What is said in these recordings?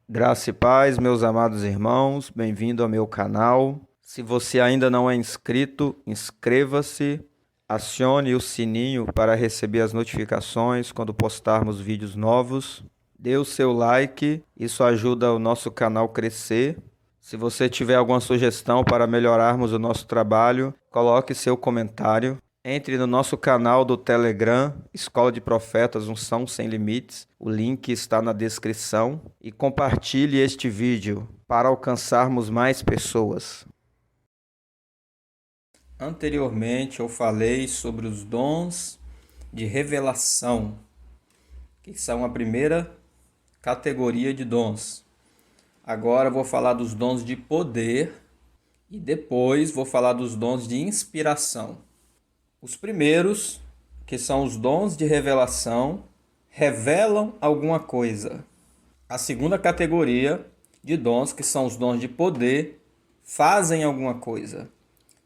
Graça e paz, meus amados irmãos, bem-vindo ao meu canal. Se você ainda não é inscrito, inscreva-se, acione o sininho para receber as notificações quando postarmos vídeos novos. Dê o seu like, isso ajuda o nosso canal a crescer. Se você tiver alguma sugestão para melhorarmos o nosso trabalho, coloque seu comentário. Entre no nosso canal do Telegram, Escola de Profetas Unção Sem Limites. O link está na descrição. E compartilhe este vídeo para alcançarmos mais pessoas. Anteriormente eu falei sobre os dons de revelação, que são a primeira categoria de dons. Agora eu vou falar dos dons de poder e depois vou falar dos dons de inspiração. Os primeiros, que são os dons de revelação, revelam alguma coisa. A segunda categoria de dons, que são os dons de poder, fazem alguma coisa.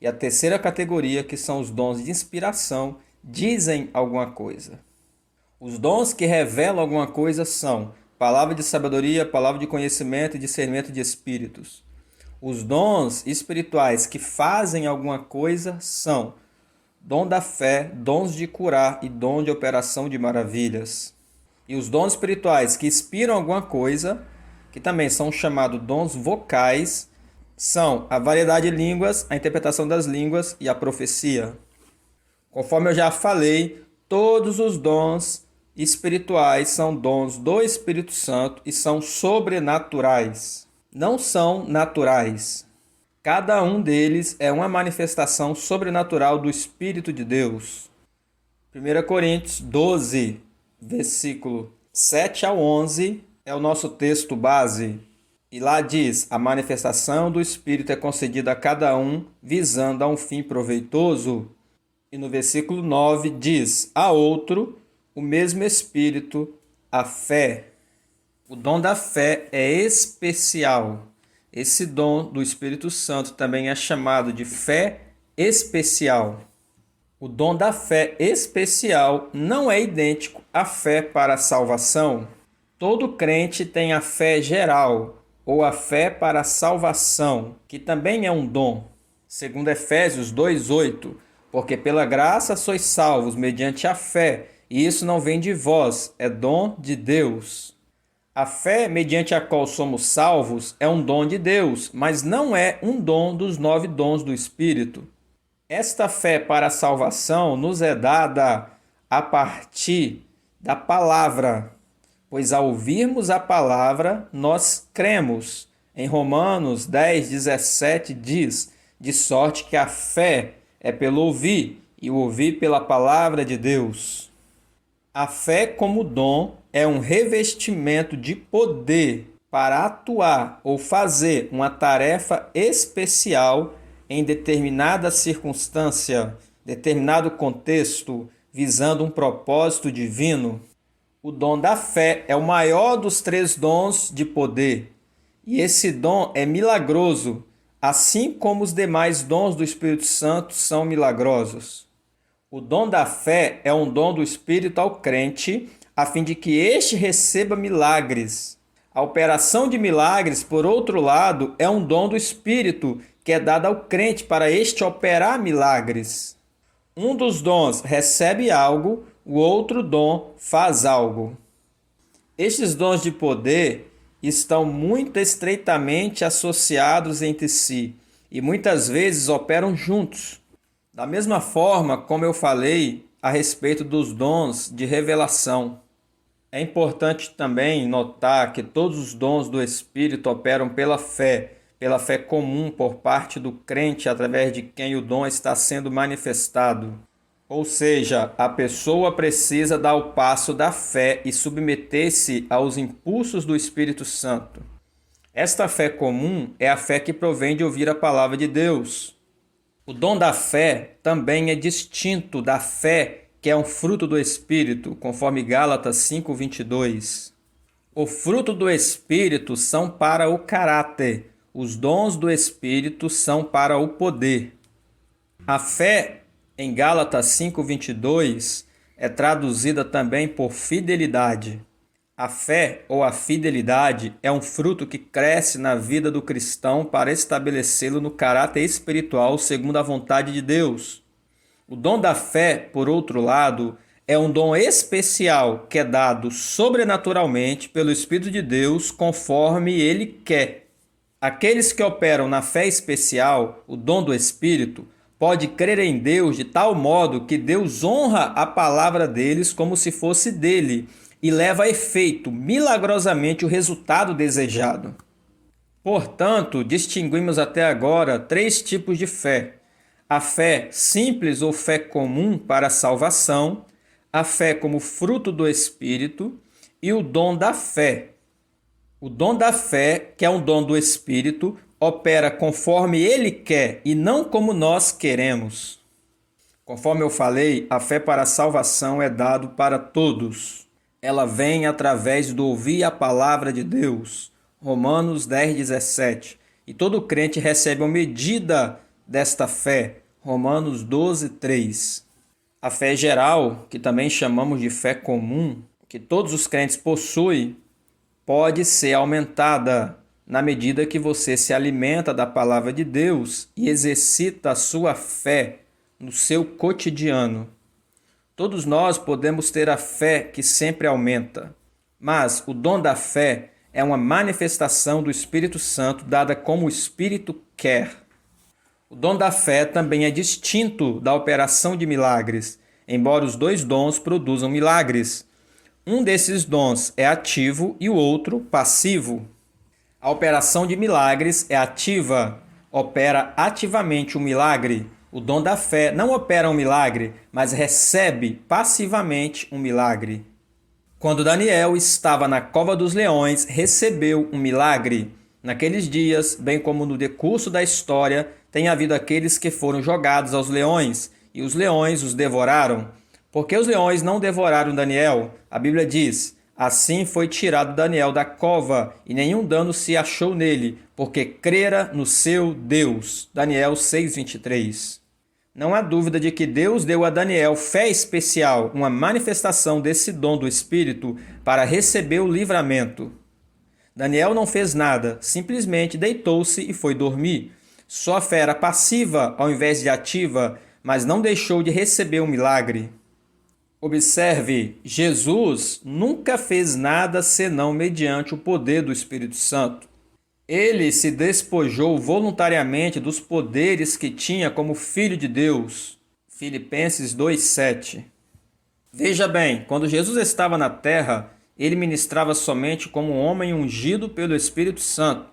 E a terceira categoria, que são os dons de inspiração, dizem alguma coisa. Os dons que revelam alguma coisa são palavra de sabedoria, palavra de conhecimento e discernimento de espíritos. Os dons espirituais que fazem alguma coisa são dom da fé, dons de curar e dom de operação de maravilhas. E os dons espirituais que inspiram alguma coisa, que também são chamados dons vocais, são a variedade de línguas, a interpretação das línguas e a profecia. Conforme eu já falei, todos os dons espirituais são dons do Espírito Santo e são sobrenaturais. Não são naturais. Cada um deles é uma manifestação sobrenatural do Espírito de Deus. 1 Coríntios 12, versículo 7 ao 11 é o nosso texto base. E lá diz: a manifestação do Espírito é concedida a cada um, visando a um fim proveitoso. E no versículo 9 diz: a outro, o mesmo Espírito, a fé. O dom da fé é especial. Esse dom do Espírito Santo também é chamado de fé especial. O dom da fé especial não é idêntico à fé para a salvação. Todo crente tem a fé geral, ou a fé para a salvação, que também é um dom. Segundo Efésios 2:8, porque pela graça sois salvos mediante a fé, e isso não vem de vós, é dom de Deus. A fé mediante a qual somos salvos é um dom de Deus, mas não é um dom dos 9 dons do Espírito. Esta fé para a salvação nos é dada a partir da palavra, pois ao ouvirmos a palavra, nós cremos. Em Romanos 10:17 diz: de sorte que a fé é pelo ouvir, e o ouvir pela palavra de Deus. A fé como dom é um revestimento de poder para atuar ou fazer uma tarefa especial em determinada circunstância, determinado contexto, visando um propósito divino. O dom da fé é o maior dos 3 dons de poder, e esse dom é milagroso, assim como os demais dons do Espírito Santo são milagrosos. O dom da fé é um dom do Espírito ao crente, a fim de que este receba milagres. A operação de milagres, por outro lado, é um dom do Espírito, que é dado ao crente para este operar milagres. Um dos dons recebe algo, o outro dom faz algo. Estes dons de poder estão muito estreitamente associados entre si e muitas vezes operam juntos. Da mesma forma como eu falei a respeito dos dons de revelação. É importante também notar que todos os dons do Espírito operam pela fé comum por parte do crente através de quem o dom está sendo manifestado. Ou seja, a pessoa precisa dar o passo da fé e submeter-se aos impulsos do Espírito Santo. Esta fé comum é a fé que provém de ouvir a palavra de Deus. O dom da fé também é distinto da fé que é um fruto do Espírito, conforme Gálatas 5:22. O fruto do Espírito são para o caráter, os dons do Espírito são para o poder. A fé, em Gálatas 5:22, é traduzida também por fidelidade. A fé ou a fidelidade é um fruto que cresce na vida do cristão para estabelecê-lo no caráter espiritual segundo a vontade de Deus. O dom da fé, por outro lado, é um dom especial que é dado sobrenaturalmente pelo Espírito de Deus conforme Ele quer. Aqueles que operam na fé especial, o dom do Espírito, pode crer em Deus de tal modo que Deus honra a palavra deles como se fosse dele e leva a efeito milagrosamente o resultado desejado. Portanto, distinguimos até agora 3 tipos de fé: a fé simples ou fé comum para a salvação, a fé como fruto do Espírito e o dom da fé. O dom da fé, que é um dom do Espírito, opera conforme Ele quer e não como nós queremos. Conforme eu falei, a fé para a salvação é dado para todos. Ela vem através do ouvir a palavra de Deus. Romanos 10:17. E todo crente recebe uma medida desta fé. Romanos 12:3. A fé geral, que também chamamos de fé comum, que todos os crentes possuem, pode ser aumentada na medida que você se alimenta da palavra de Deus e exercita a sua fé no seu cotidiano. Todos nós podemos ter a fé que sempre aumenta, mas o dom da fé é uma manifestação do Espírito Santo dada como o Espírito quer. O dom da fé também é distinto da operação de milagres, embora os 2 dons produzam milagres. Um desses dons é ativo e o outro passivo. A operação de milagres é ativa, opera ativamente o milagre. O dom da fé não opera um milagre, mas recebe passivamente um milagre. Quando Daniel estava na cova dos leões, recebeu um milagre. Naqueles dias, bem como no decurso da história, tem havido aqueles que foram jogados aos leões, e os leões os devoraram. Porque os leões não devoraram Daniel? A Bíblia diz: assim foi tirado Daniel da cova, e nenhum dano se achou nele, porque crera no seu Deus. Daniel 6:23. Não há dúvida de que Deus deu a Daniel fé especial, uma manifestação desse dom do Espírito para receber o livramento. Daniel não fez nada, simplesmente deitou-se e foi dormir. Sua fé era passiva ao invés de ativa, mas não deixou de receber o milagre. Observe, Jesus nunca fez nada senão mediante o poder do Espírito Santo. Ele se despojou voluntariamente dos poderes que tinha como Filho de Deus. Filipenses 2:7. Veja bem, quando Jesus estava na terra, ele ministrava somente como um homem ungido pelo Espírito Santo.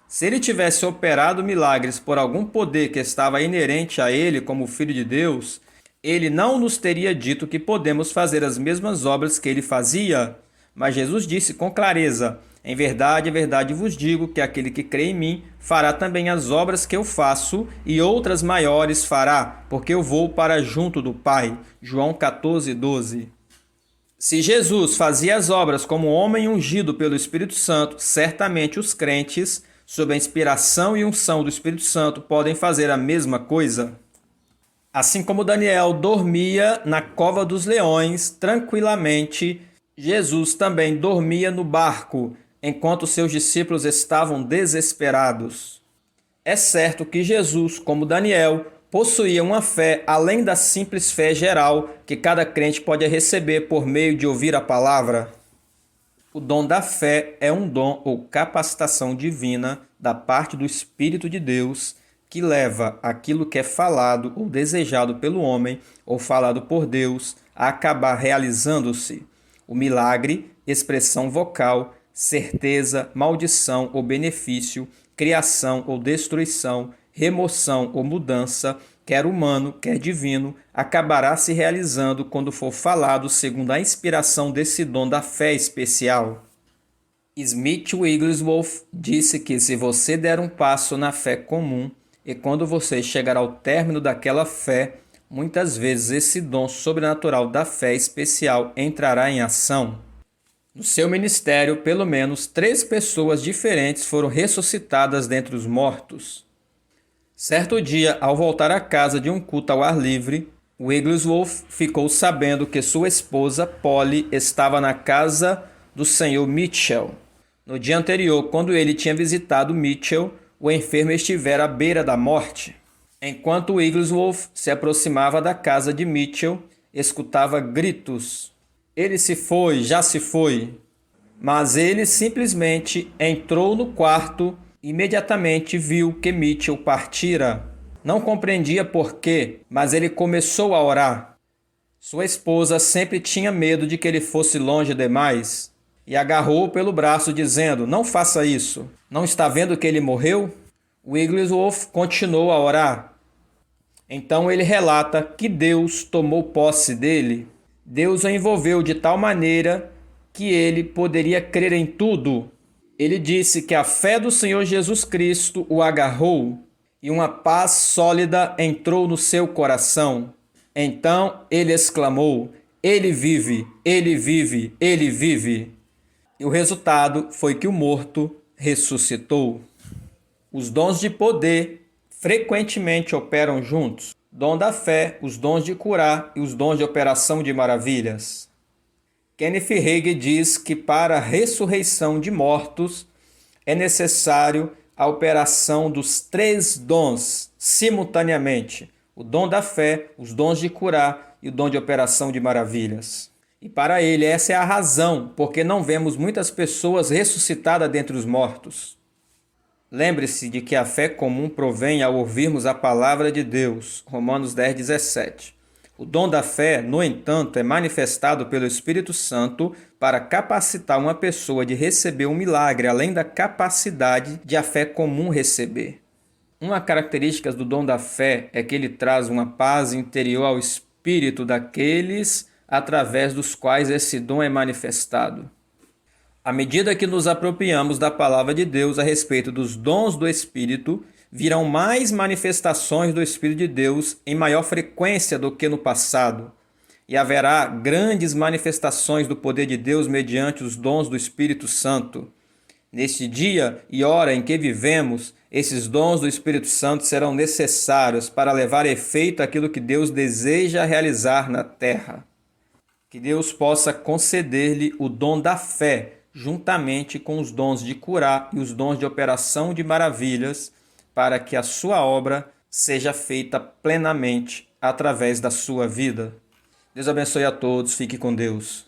Se ele tivesse operado milagres por algum poder que estava inerente a ele como Filho de Deus, ele não nos teria dito que podemos fazer as mesmas obras que ele fazia. Mas Jesus disse com clareza: em verdade vos digo que aquele que crê em mim fará também as obras que eu faço, e outras maiores fará, porque eu vou para junto do Pai. João 14:12. Se Jesus fazia as obras como homem ungido pelo Espírito Santo, certamente os crentes, sob a inspiração e unção do Espírito Santo, podem fazer a mesma coisa. Assim como Daniel dormia na cova dos leões tranquilamente, Jesus também dormia no barco, enquanto seus discípulos estavam desesperados. É certo que Jesus, como Daniel, possuía uma fé além da simples fé geral que cada crente pode receber por meio de ouvir a palavra. O dom da fé é um dom ou capacitação divina da parte do Espírito de Deus que leva aquilo que é falado ou desejado pelo homem ou falado por Deus a acabar realizando-se. O milagre, expressão vocal, certeza, maldição ou benefício, criação ou destruição, remoção ou mudança, quer humano, quer divino, acabará se realizando quando for falado segundo a inspiração desse dom da fé especial. Smith Wigglesworth disse que se você der um passo na fé comum e quando você chegar ao término daquela fé, muitas vezes esse dom sobrenatural da fé especial entrará em ação. No seu ministério, pelo menos 3 pessoas diferentes foram ressuscitadas dentre os mortos. Certo dia, ao voltar à casa de um culto ao ar livre, Wigglesworth ficou sabendo que sua esposa, Polly, estava na casa do Sr. Mitchell. No dia anterior, quando ele tinha visitado Mitchell, o enfermo estivera à beira da morte. Enquanto Wigglesworth se aproximava da casa de Mitchell, escutava gritos. Ele se foi, já se foi. Mas ele simplesmente entrou no quarto e imediatamente viu que Mitchell partira. Não compreendia por quê, mas ele começou a orar. Sua esposa sempre tinha medo de que ele fosse longe demais e agarrou-o pelo braço dizendo, não faça isso. Não está vendo que ele morreu? Wigglesworth continuou a orar. Então ele relata que Deus tomou posse dele. Deus o envolveu de tal maneira que ele poderia crer em tudo. Ele disse que a fé do Senhor Jesus Cristo o agarrou e uma paz sólida entrou no seu coração. Então ele exclamou, ele vive, ele vive, ele vive. E o resultado foi que o morto ressuscitou. Os dons de poder frequentemente operam juntos. Dom da fé, os dons de curar e os dons de operação de maravilhas. Kenneth Hagin diz que para a ressurreição de mortos é necessário a operação dos 3 dons simultaneamente. O dom da fé, os dons de curar e o dom de operação de maravilhas. E para ele essa é a razão porque não vemos muitas pessoas ressuscitadas dentre os mortos. Lembre-se de que a fé comum provém ao ouvirmos a palavra de Deus. Romanos 10:17. O dom da fé, no entanto, é manifestado pelo Espírito Santo para capacitar uma pessoa de receber um milagre, além da capacidade de a fé comum receber. Uma característica do dom da fé é que ele traz uma paz interior ao espírito daqueles através dos quais esse dom é manifestado. À medida que nos apropriamos da palavra de Deus a respeito dos dons do Espírito, virão mais manifestações do Espírito de Deus em maior frequência do que no passado. E haverá grandes manifestações do poder de Deus mediante os dons do Espírito Santo. Neste dia e hora em que vivemos, esses dons do Espírito Santo serão necessários para levar a efeito aquilo que Deus deseja realizar na terra. Que Deus possa conceder-lhe o dom da fé, juntamente com os dons de curar e os dons de operação de maravilhas, para que a sua obra seja feita plenamente através da sua vida. Deus abençoe a todos, fique com Deus.